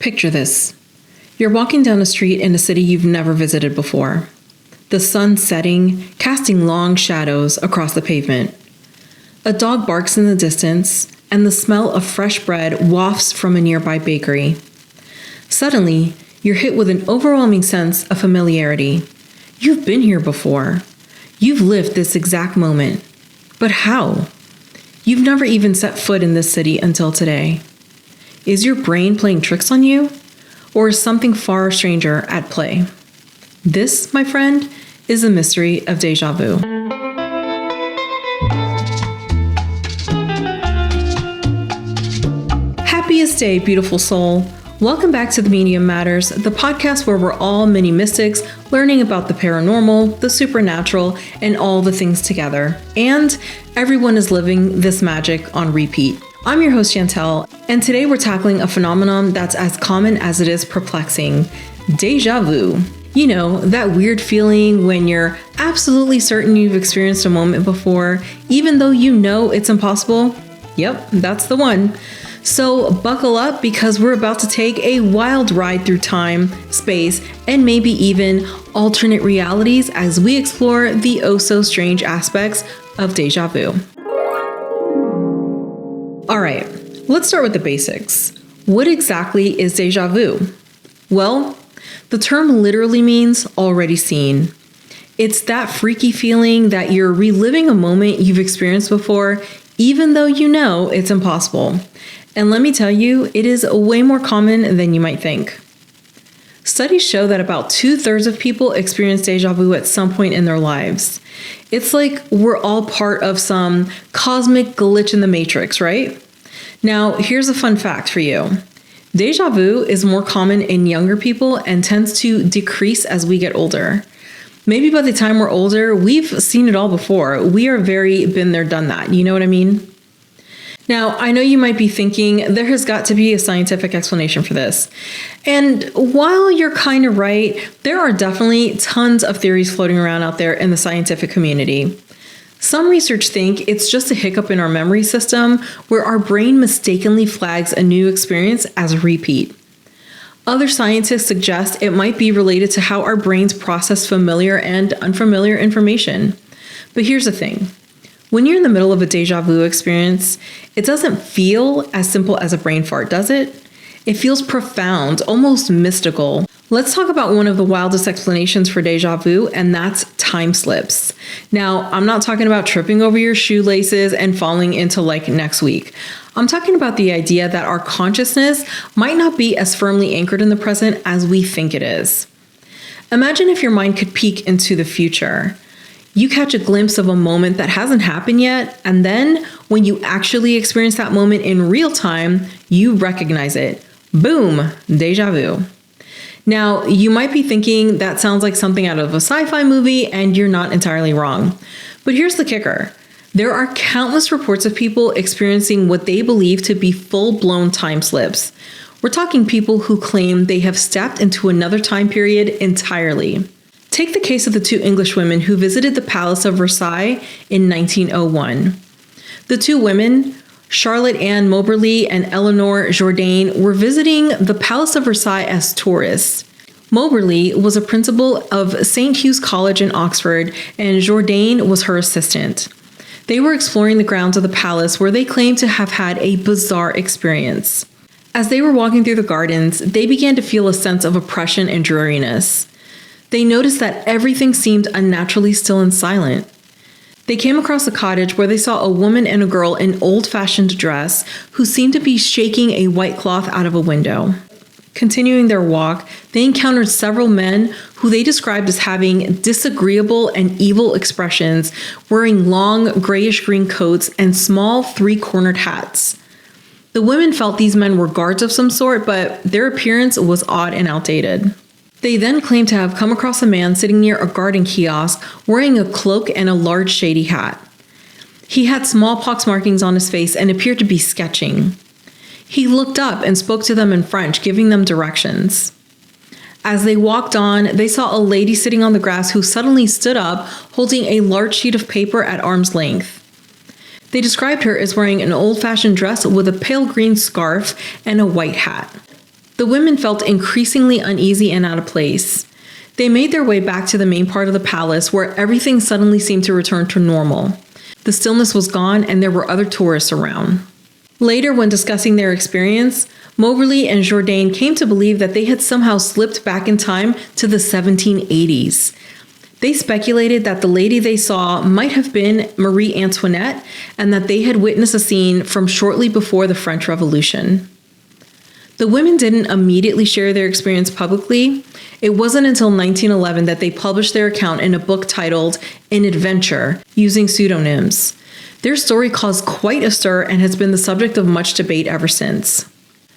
Picture this. You're walking down a street in a city you've never visited before. The sun setting, casting long shadows across the pavement. A dog barks in the distance, and the smell of fresh bread wafts from a nearby bakery. Suddenly, you're hit with an overwhelming sense of familiarity. You've been here before. You've lived this exact moment. But how? You've never even set foot in this city until today. Is your brain playing tricks on you? Or is something far stranger at play? This, my friend, is the mystery of déjà vu. Happiest day, beautiful soul. Welcome back to The Medium Matters, the podcast where we're all mini mystics learning about the paranormal, the supernatural, and all the things together. And everyone is living this magic on repeat. I'm your host, Chantel, and today we're tackling a phenomenon that's as common as it is perplexing: déjà vu. You know, that weird feeling when you're absolutely certain you've experienced a moment before, even though you know it's impossible? Yep, that's the one. So buckle up because we're about to take a wild ride through time, space, and maybe even alternate realities as we explore the oh-so-strange aspects of déjà vu. All right, let's start with the basics. What exactly is déjà vu? Well, the term literally means already seen. It's that freaky feeling that you're reliving a moment you've experienced before, even though you know it's impossible. And let me tell you, it is way more common than you might think. Studies show that about 2/3 of people experience déjà vu at some point in their lives. It's like we're all part of some cosmic glitch in the matrix, right? Now, here's a fun fact for you. Déjà vu is more common in younger people and tends to decrease as we get older. Maybe by the time we're older, we've seen it all before. We are very been there, done that. You know what I mean? Now, I know you might be thinking there has got to be a scientific explanation for this. And while you're kind of right, there are definitely tons of theories floating around out there in the scientific community. Some research think it's just a hiccup in our memory system where our brain mistakenly flags a new experience as a repeat. Other scientists suggest it might be related to how our brains process familiar and unfamiliar information. But here's the thing. When you're in the middle of a déjà vu experience, it doesn't feel as simple as a brain fart, does it? It feels profound, almost mystical. Let's talk about one of the wildest explanations for déjà vu, and that's time slips. Now, I'm not talking about tripping over your shoelaces and falling into like next week. I'm talking about the idea that our consciousness might not be as firmly anchored in the present as we think it is. Imagine if your mind could peek into the future. You catch a glimpse of a moment that hasn't happened yet, and then when you actually experience that moment in real time, you recognize it. Boom, déjà vu. Now, you might be thinking that sounds like something out of a sci-fi movie, and you're not entirely wrong. But here's the kicker. There are countless reports of people experiencing what they believe to be full-blown time slips. We're talking people who claim they have stepped into another time period entirely. Take the case of the two English women who visited the Palace of Versailles in 1901. The two women, Charlotte Ann Moberly and Eleanor Jourdain, were visiting the Palace of Versailles as tourists. Moberly was a principal of St. Hugh's College in Oxford, and Jourdain was her assistant. They were exploring the grounds of the palace where they claimed to have had a bizarre experience. As they were walking through the gardens, they began to feel a sense of oppression and dreariness. They noticed that everything seemed unnaturally still and silent. They came across a cottage where they saw a woman and a girl in old-fashioned dress who seemed to be shaking a white cloth out of a window. Continuing their walk, they encountered several men who they described as having disagreeable and evil expressions, wearing long grayish-green coats and small three-cornered hats. The women felt these men were guards of some sort, but their appearance was odd and outdated. They then claimed to have come across a man sitting near a garden kiosk wearing a cloak and a large shady hat. He had smallpox markings on his face and appeared to be sketching. He looked up and spoke to them in French, giving them directions. As they walked on, they saw a lady sitting on the grass who suddenly stood up, holding a large sheet of paper at arm's length. They described her as wearing an old-fashioned dress with a pale green scarf and a white hat. The women felt increasingly uneasy and out of place. They made their way back to the main part of the palace where everything suddenly seemed to return to normal. The stillness was gone and there were other tourists around. Later, when discussing their experience, Moberly and Jourdain came to believe that they had somehow slipped back in time to the 1780s. They speculated that the lady they saw might have been Marie Antoinette and that they had witnessed a scene from shortly before the French Revolution. The women didn't immediately share their experience publicly. It wasn't until 1911 that they published their account in a book titled An Adventure, using pseudonyms. Their story caused quite a stir and has been the subject of much debate ever since.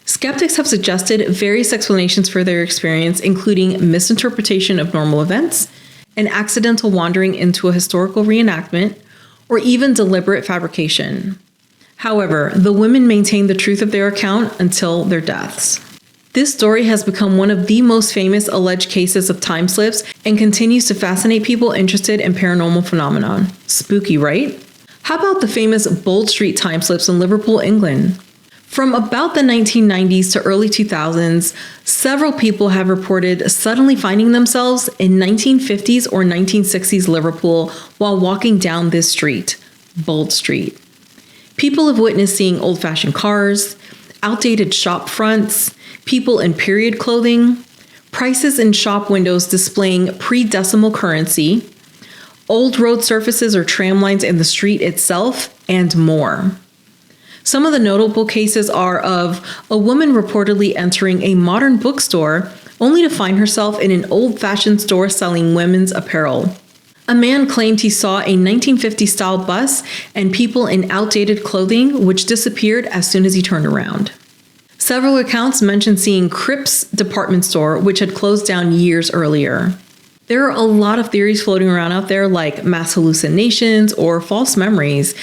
Skeptics have suggested various explanations for their experience, including misinterpretation of normal events, an accidental wandering into a historical reenactment, or even deliberate fabrication. However, the women maintained the truth of their account until their deaths. This story has become one of the most famous alleged cases of time slips and continues to fascinate people interested in paranormal phenomena. Spooky, right? How about the famous Bold Street time slips in Liverpool, England? From about the 1990s to early 2000s, several people have reported suddenly finding themselves in 1950s or 1960s Liverpool while walking down this street, Bold Street. People have witnessed seeing old-fashioned cars, outdated shop fronts, people in period clothing, prices in shop windows displaying pre-decimal currency, old road surfaces or tram lines in the street itself, and more. Some of the notable cases are of a woman reportedly entering a modern bookstore only to find herself in an old-fashioned store selling women's apparel. A man claimed he saw a 1950s-style bus and people in outdated clothing which disappeared as soon as he turned around. Several accounts mentioned seeing Cripps department store, which had closed down years earlier. There are a lot of theories floating around out there like mass hallucinations or false memories.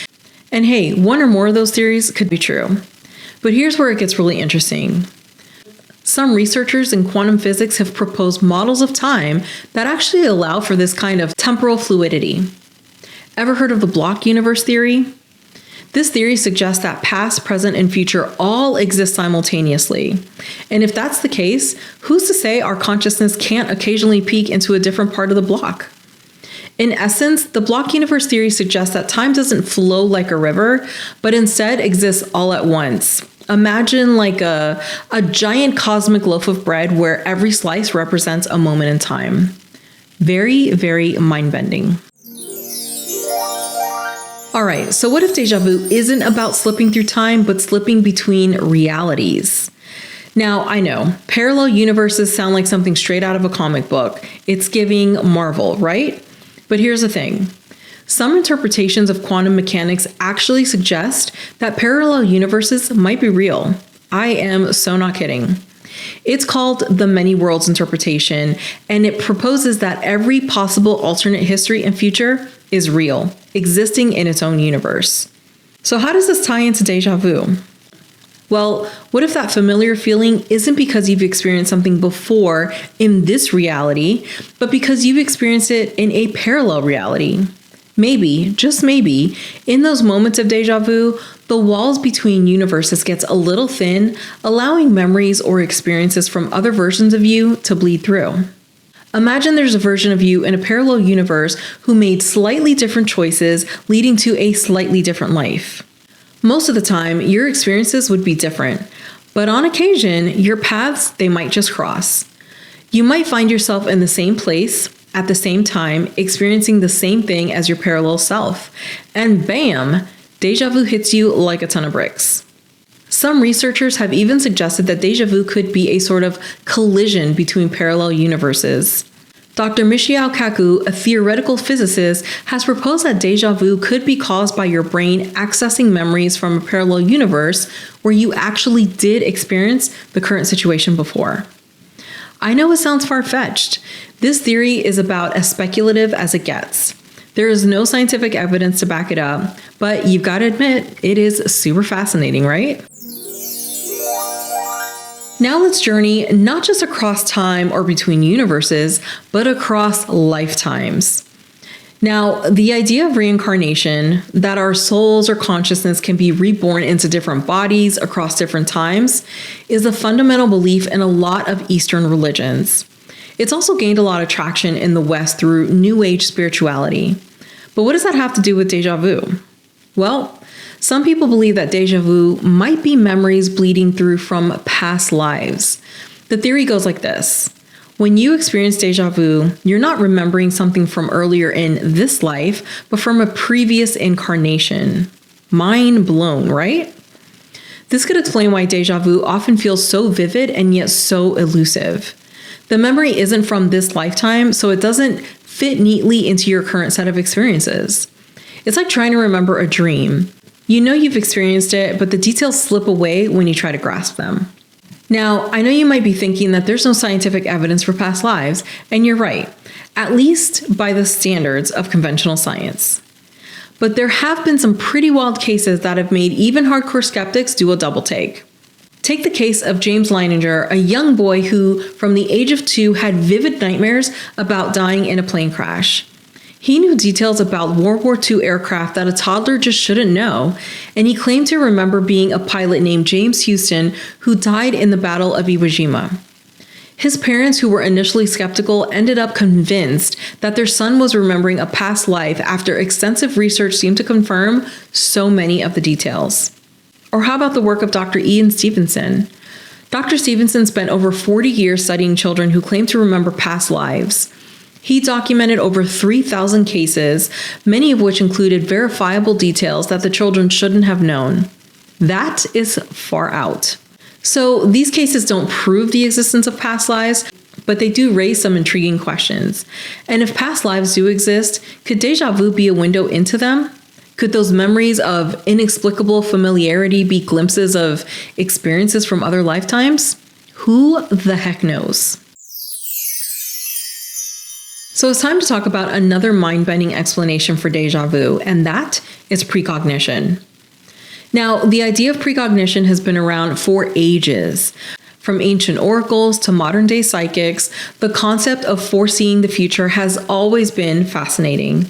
And hey, one or more of those theories could be true. But here's where it gets really interesting. Some researchers in quantum physics have proposed models of time that actually allow for this kind of temporal fluidity. Ever heard of the block universe theory? This theory suggests that past, present, and future all exist simultaneously. And if that's the case, who's to say our consciousness can't occasionally peek into a different part of the block? In essence, the block universe theory suggests that time doesn't flow like a river, but instead exists all at once. Imagine like a giant cosmic loaf of bread where every slice represents a moment in time. Very, very mind-bending. All right, so what if déjà vu isn't about slipping through time, but slipping between realities? Now, I know, parallel universes sound like something straight out of a comic book. It's giving Marvel, right? But here's the thing. Some interpretations of quantum mechanics actually suggest that parallel universes might be real. I am so not kidding. It's called the many worlds interpretation, and it proposes that every possible alternate history and future is real, existing in its own universe. So how does this tie into déjà vu? Well, what if that familiar feeling isn't because you've experienced something before in this reality, but because you've experienced it in a parallel reality? Maybe, just maybe, in those moments of déjà vu, the walls between universes gets a little thin, allowing memories or experiences from other versions of you to bleed through. Imagine there's a version of you in a parallel universe who made slightly different choices, leading to a slightly different life. Most of the time, your experiences would be different, but on occasion, your paths, they might just cross. You might find yourself in the same place, at the same time, experiencing the same thing as your parallel self. And bam, déjà vu hits you like a ton of bricks. Some researchers have even suggested that déjà vu could be a sort of collision between parallel universes. Dr. Michio Kaku, a theoretical physicist, has proposed that déjà vu could be caused by your brain accessing memories from a parallel universe where you actually did experience the current situation before. I know it sounds far-fetched. This theory is about as speculative as it gets. There is no scientific evidence to back it up, but you've got to admit, it is super fascinating, right? Now let's journey not just across time or between universes, but across lifetimes. Now, the idea of reincarnation, that our souls or consciousness can be reborn into different bodies across different times, is a fundamental belief in a lot of Eastern religions. It's also gained a lot of traction in the West through New Age spirituality. But what does that have to do with déjà vu? Well, some people believe that déjà vu might be memories bleeding through from past lives. The theory goes like this. When you experience déjà vu, you're not remembering something from earlier in this life, but from a previous incarnation. Mind blown, right? This could explain why déjà vu often feels so vivid and yet so elusive. The memory isn't from this lifetime, so it doesn't fit neatly into your current set of experiences. It's like trying to remember a dream. You know you've experienced it, but the details slip away when you try to grasp them. Now, I know you might be thinking that there's no scientific evidence for past lives, and you're right, at least by the standards of conventional science. But there have been some pretty wild cases that have made even hardcore skeptics do a double take. Take the case of James Leininger, a young boy who, from the age of 2, had vivid nightmares about dying in a plane crash. He knew details about World War II aircraft that a toddler just shouldn't know, and he claimed to remember being a pilot named James Houston who died in the Battle of Iwo Jima. His parents, who were initially skeptical, ended up convinced that their son was remembering a past life after extensive research seemed to confirm so many of the details. Or how about the work of Dr. Ian Stevenson? Dr. Stevenson spent over 40 years studying children who claimed to remember past lives. He documented over 3,000 cases, many of which included verifiable details that the children shouldn't have known. That is far out. So these cases don't prove the existence of past lives, but they do raise some intriguing questions. And if past lives do exist, could déjà vu be a window into them? Could those memories of inexplicable familiarity be glimpses of experiences from other lifetimes? Who the heck knows? So it's time to talk about another mind-bending explanation for déjà vu, and that is precognition. Now, the idea of precognition has been around for ages. From ancient oracles to modern-day psychics, the concept of foreseeing the future has always been fascinating.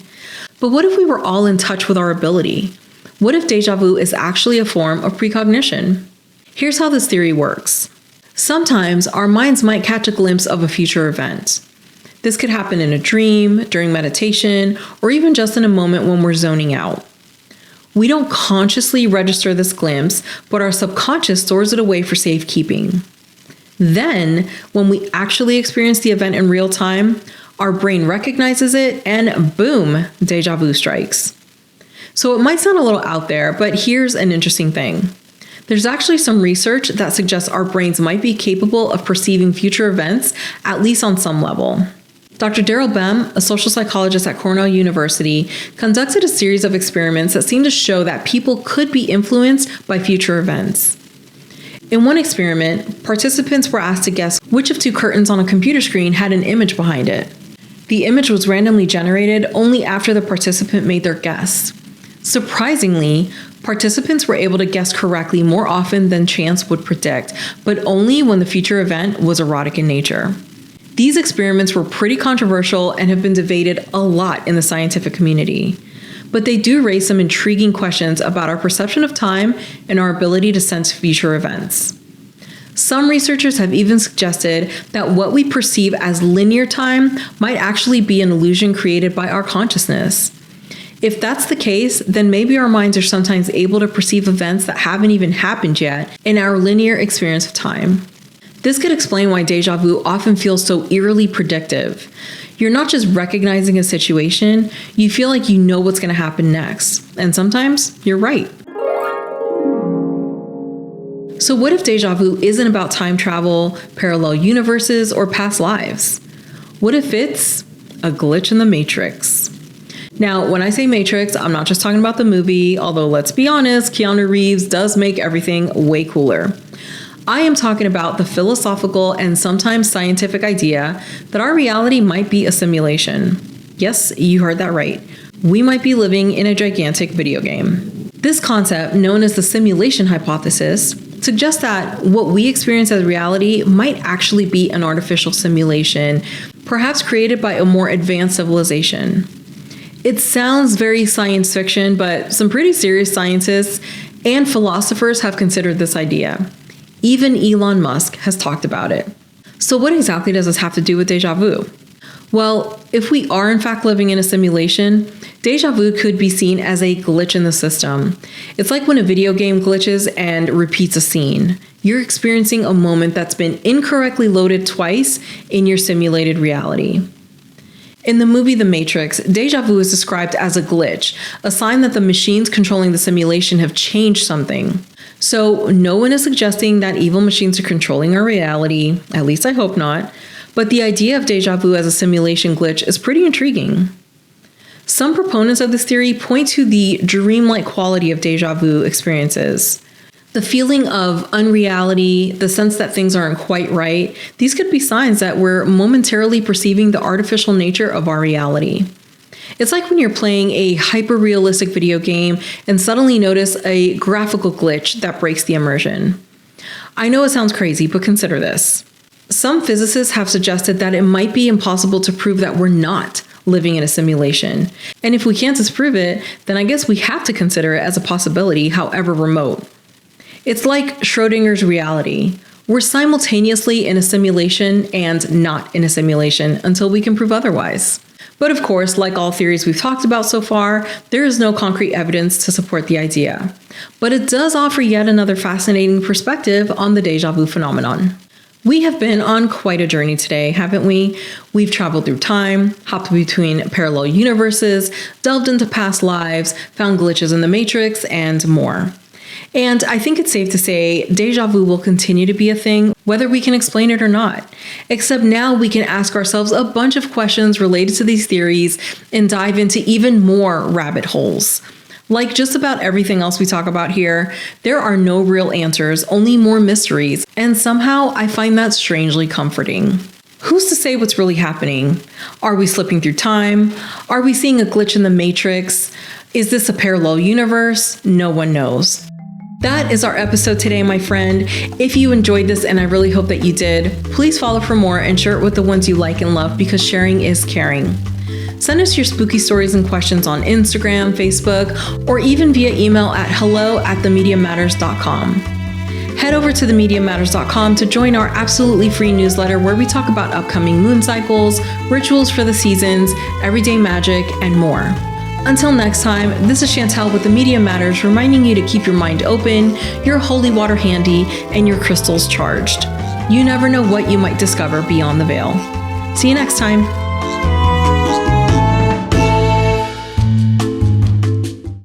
But what if we were all in touch with our ability? What if déjà vu is actually a form of precognition? Here's how this theory works. Sometimes our minds might catch a glimpse of a future event. This could happen in a dream, during meditation, or even just in a moment when we're zoning out. We don't consciously register this glimpse, but our subconscious stores it away for safekeeping. Then, when we actually experience the event in real time, our brain recognizes it and boom, déjà vu strikes. So it might sound a little out there, but here's an interesting thing. There's actually some research that suggests our brains might be capable of perceiving future events, at least on some level. Dr. Daryl Bem, a social psychologist at Cornell University, conducted a series of experiments that seemed to show that people could be influenced by future events. In one experiment, participants were asked to guess which of 2 curtains on a computer screen had an image behind it. The image was randomly generated only after the participant made their guess. Surprisingly, participants were able to guess correctly more often than chance would predict, but only when the future event was erotic in nature. These experiments were pretty controversial and have been debated a lot in the scientific community. But they do raise some intriguing questions about our perception of time and our ability to sense future events. Some researchers have even suggested that what we perceive as linear time might actually be an illusion created by our consciousness. If that's the case, then maybe our minds are sometimes able to perceive events that haven't even happened yet in our linear experience of time. This could explain why déjà vu often feels so eerily predictive. You're not just recognizing a situation, you feel like you know what's going to happen next. And sometimes you're right. So what if déjà vu isn't about time travel, parallel universes, or past lives? What if it's a glitch in the Matrix? Now, when I say Matrix, I'm not just talking about the movie, although let's be honest, Keanu Reeves does make everything way cooler. I am talking about the philosophical and sometimes scientific idea that our reality might be a simulation. Yes, you heard that right. We might be living in a gigantic video game. This concept, known as the simulation hypothesis, suggests that what we experience as reality might actually be an artificial simulation, perhaps created by a more advanced civilization. It sounds very science fiction, but some pretty serious scientists and philosophers have considered this idea. Even Elon Musk has talked about it. So what exactly does this have to do with déjà vu? Well, if we are in fact living in a simulation, déjà vu could be seen as a glitch in the system. It's like when a video game glitches and repeats a scene. You're experiencing a moment that's been incorrectly loaded twice in your simulated reality. In the movie The Matrix, déjà vu is described as a glitch, a sign that the machines controlling the simulation have changed something. So no one is suggesting that evil machines are controlling our reality, at least I hope not, but the idea of déjà vu as a simulation glitch is pretty intriguing. Some proponents of this theory point to the dreamlike quality of déjà vu experiences. The feeling of unreality, the sense that things aren't quite right, these could be signs that we're momentarily perceiving the artificial nature of our reality. It's like when you're playing a hyper-realistic video game and suddenly notice a graphical glitch that breaks the immersion. I know it sounds crazy, but consider this. Some physicists have suggested that it might be impossible to prove that we're not living in a simulation. And if we can't disprove it, then I guess we have to consider it as a possibility, however remote. It's like Schrodinger's reality. We're simultaneously in a simulation and not in a simulation until we can prove otherwise. But of course, like all theories we've talked about so far, there is no concrete evidence to support the idea. But it does offer yet another fascinating perspective on the déjà vu phenomenon. We have been on quite a journey today, haven't we? We've traveled through time, hopped between parallel universes, delved into past lives, found glitches in the Matrix, and more. And I think it's safe to say déjà vu will continue to be a thing, whether we can explain it or not. Except now we can ask ourselves a bunch of questions related to these theories and dive into even more rabbit holes. Like just about everything else we talk about here, there are no real answers, only more mysteries, and somehow I find that strangely comforting. Who's to say what's really happening? Are we slipping through time? Are we seeing a glitch in the Matrix? Is this a parallel universe? No one knows. That is our episode today, my friend. If you enjoyed this, and I really hope that you did, please follow for more and share it with the ones you like and love, because sharing is caring. Send us your spooky stories and questions on Instagram, Facebook, or even via email at hello@themediamatters.com. Head over to themediamatters.com to join our absolutely free newsletter where we talk about upcoming moon cycles, rituals for the seasons, everyday magic, and more. Until next time, this is Chantel with The Media Matters, reminding you to keep your mind open, your holy water handy, and your crystals charged. You never know what you might discover beyond the veil. See you next time.